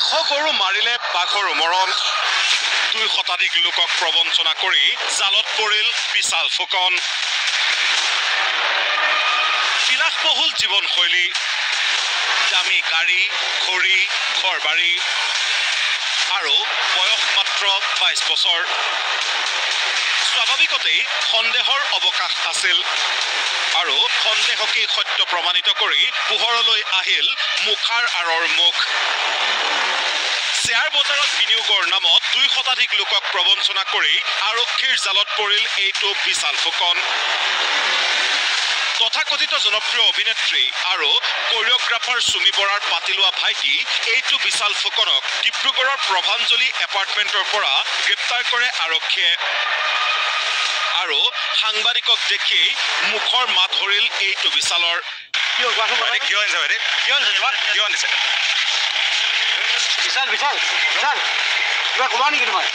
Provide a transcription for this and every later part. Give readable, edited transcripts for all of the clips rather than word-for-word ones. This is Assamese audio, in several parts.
100 গৰু মাৰিলে বাঘৰ মৰণ 2 শতাধিক লোকক প্ৰবঞ্চনা কৰি জালত পৰিল বিশাল ফুকন বিলাসবহুল জীৱনশৈলী দামী গাড়ী খৰি ঘৰবাৰী আৰু বয়স মাত্ৰ 22 বছৰ স্বাভাৱিকতেই সন্দেহৰ অৱকাশ আছিল আৰু সন্দেহকে সত্য প্ৰমাণিত কৰি পোহৰলৈ আহিল মুখাৰ আৰৰ মুখ শ্বেয়াৰ বজাৰত বিনিয়োগৰ নামত 2 শতাধিক লোকক প্ৰবঞ্চনা কৰি আৰক্ষীৰ জালত পৰিল এইটো বিশাল ফুকন তথাকথিত জনপ্ৰিয় অভিনেত্ৰী আৰু কোৰিঅগ্ৰাফাৰ সুমি বৰাৰ পাতিলোৱা ভাইটি এইটো বিশাল ফুকনক ডিব্ৰুগড়ৰ প্ৰভাঞ্জলি এপাৰ্টমেণ্টৰ পৰা গ্ৰেপ্তাৰ কৰে আৰক্ষীয়ে আৰু সাংবাদিকক দেখি মুখৰ মাত ধৰিল এইটো বিশালৰ বিশাল বিশাল বিশাল কিবা ক'বা নেকি তোমাৰ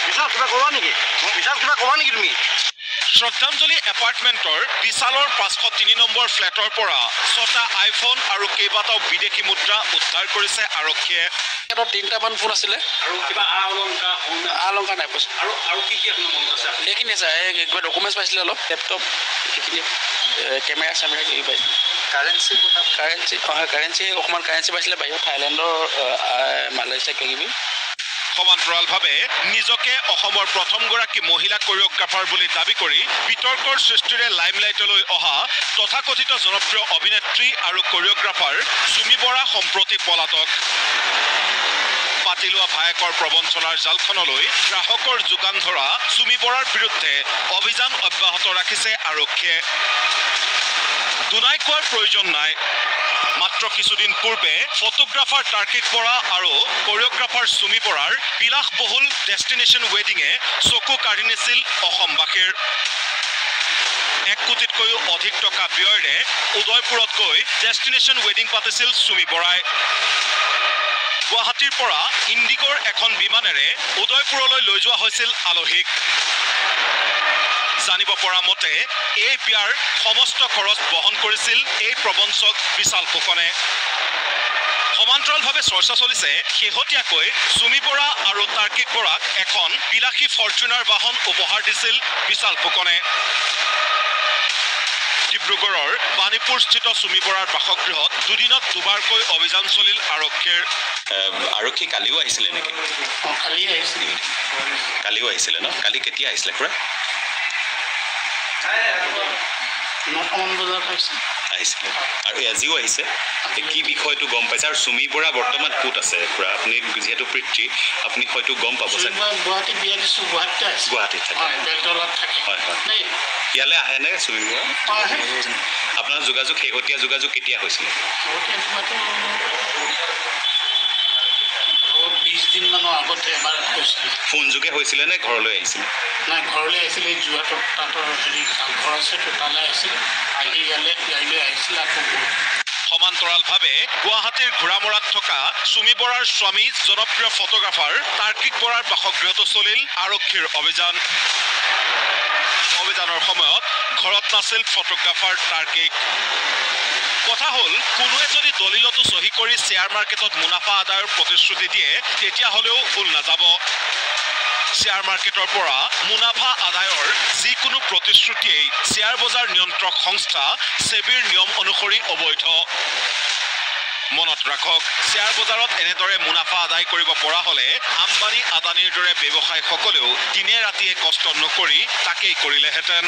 বিশাল কিবা ক'বা নেকি বিশাল কিবা ক'বা নেকি তুমি শ্ৰদ্ধাঞ্জলি এপাৰ্টমেণ্টৰ বিশালৰ 503 নম্বৰ ফ্লেটৰ পৰা 6টা আইফোন আৰু কেইবাটাও বিদেশী মুদ্ৰা উদ্ধাৰ কৰিছে আৰক্ষীয়ে এটা 3টামান ফোন আছিলে আৰু কিবা অলংকাৰ নাই পইচা আৰু কি আপোনাৰ মনত আছে এইখিনি আছে কিবা ডকুমেণ্টছ পাইছিলে অলপ লেপটপ এইখিনি কেমেৰা চেমেৰা কিবা পাইছিলে কাৰেঞ্চি অকণমান কাৰেঞ্চি পাইছিলে বাহিৰত থাইলেণ্ডৰ মালয়েছিয়া কিবাকিবি সমান্তৰালভাৱে নিজকে অসমৰ প্ৰথমগৰাকী মহিলা কোৰিঅগ্ৰাফাৰ বুলি দাবী কৰি বিতৰ্কৰ সৃষ্টিৰে লাইমলাইটলৈ অহা তথাকথিত জনপ্ৰিয় অভিনেত্ৰী আৰু কোৰিঅগ্ৰাফাৰ সুমি বৰা সম্প্ৰতি পলাতক পাতিলোৱা ভায়েকৰ প্ৰবঞ্চনাৰ জালখনলৈ গ্ৰাহকৰ যোগান ধৰা সুমি বৰাৰ বিৰুদ্ধে অভিযান অব্যাহত ৰাখিছে আৰক্ষীয়ে দুনাই কোৱাৰ প্ৰয়োজন নাই মাত্ৰ কিছুদিন পূৰ্বে ফটোগ্ৰাফাৰ তাৰ্কিক বৰা আৰু কোৰিঅগ্ৰাফাৰ সুমি বৰাৰ বিলাসবহুল ডেষ্টিনেশ্যন ৱেডিঙে চকু কাঢ়ি নিছিল অসমবাসীৰ 1 কোটিতকৈও অধিক টকা ব্যয়েৰে উদয়পুৰত গৈ ডেষ্টিনেশ্যন ৱেডিং পাতিছিল সুমি বৰাই গুৱাহাটীৰ পৰা ইণ্ডিগৰ এখন বিমানেৰে উদয়পুৰলৈ লৈ যোৱা হৈছিল আলহীক জানিব পৰা মতে এই বিয়াৰ সমস্ত খৰচ বহন কৰিছিল এই প্ৰবঞ্চক বিশাল ফুকনে সমান্তৰালভাৱে চৰ্চা চলিছে শেহতীয়াকৈ সুমি বৰা আৰু তাৰ্কিক বৰাক এখন বিলাসী ফৰ্চুনাৰ বাহন উপহাৰ দিছিল বিশাল ফুকনে ডিব্ৰুগড়ৰ বাণীপুৰস্থিত সুমি বৰাৰ বাসগৃহত দুদিনত দুবাৰকৈ অভিযান চলিল আৰক্ষীৰ আৰক্ষী কালিও আহিছিলে নেকি কালিও আহিছিলে ন কালি কেতিয়া আহিছিলে খুৰা আহিছিলে আৰু আজিও আহিছে কি বিষয়টো গম পাইছে আৰু সুমি বৰা বৰ্তমান ক'ত আছে খুৰা আপুনি যিহেতু পিতৃ আপুনি হয়তো গম পাব চাগে গুৱাহাটীত থাকে হয় হয় ইয়ালৈ আহেনে সুমি বৰা আপোনাৰ যোগাযোগ শেহতীয়া যোগাযোগ কেতিয়া হৈছিলে 20 দিন মানৰ আগতে এবাৰ কৈছিলে ফোন যোগে হৈছিলে নে ঘৰলৈ আহিছিলে নাই ঘৰলৈ আহিছিলে যোৰহাটত তাঁতৰ হেৰি ঘৰ আছে তালৈ আহিছিলে আহি ইয়ালৈ আহিছিলে আকৌ সমান্তৰালভাৱে গুৱাহাটীৰ ঘোঁৰামৰাত থকা সুমি বৰাৰ স্বামী জনপ্ৰিয় ফটোগ্ৰাফাৰ তাৰ্কিক বৰাৰ বাসগৃহতো চলিল আৰক্ষীৰ অভিযানৰ সময়ত ঘৰত নাছিল ফটোগ্ৰাফাৰ তাৰ্কিক কথা হ'ল কোনোৱে যদি দলিলতো চহী কৰি শ্বেয়াৰ মাৰ্কেটত মুনাফা আদায়ৰ প্ৰতিশ্ৰুতি দিয়ে তেতিয়াহ'লেও ভুল নাযাব শ্বেয়াৰ মাৰ্কেটৰ পৰা মুনাফা আদায়ৰ যিকোনো প্ৰতিশ্ৰুতিয়েই শ্বেয়াৰ বজাৰ নিয়ন্ত্ৰক সংস্থা সেবিৰ নিয়ম অনুসৰি অবৈধ মনত ৰাখক শ্বেয়াৰ বজাৰত এনেদৰে মুনাফা আদায় কৰিব পৰা হ'লে আম্বানী আদানীৰ দৰে ব্যৱসায়ীসকলেও দিনে ৰাতিয়ে কষ্ট নকৰি তাকেই কৰিলেহেঁতেন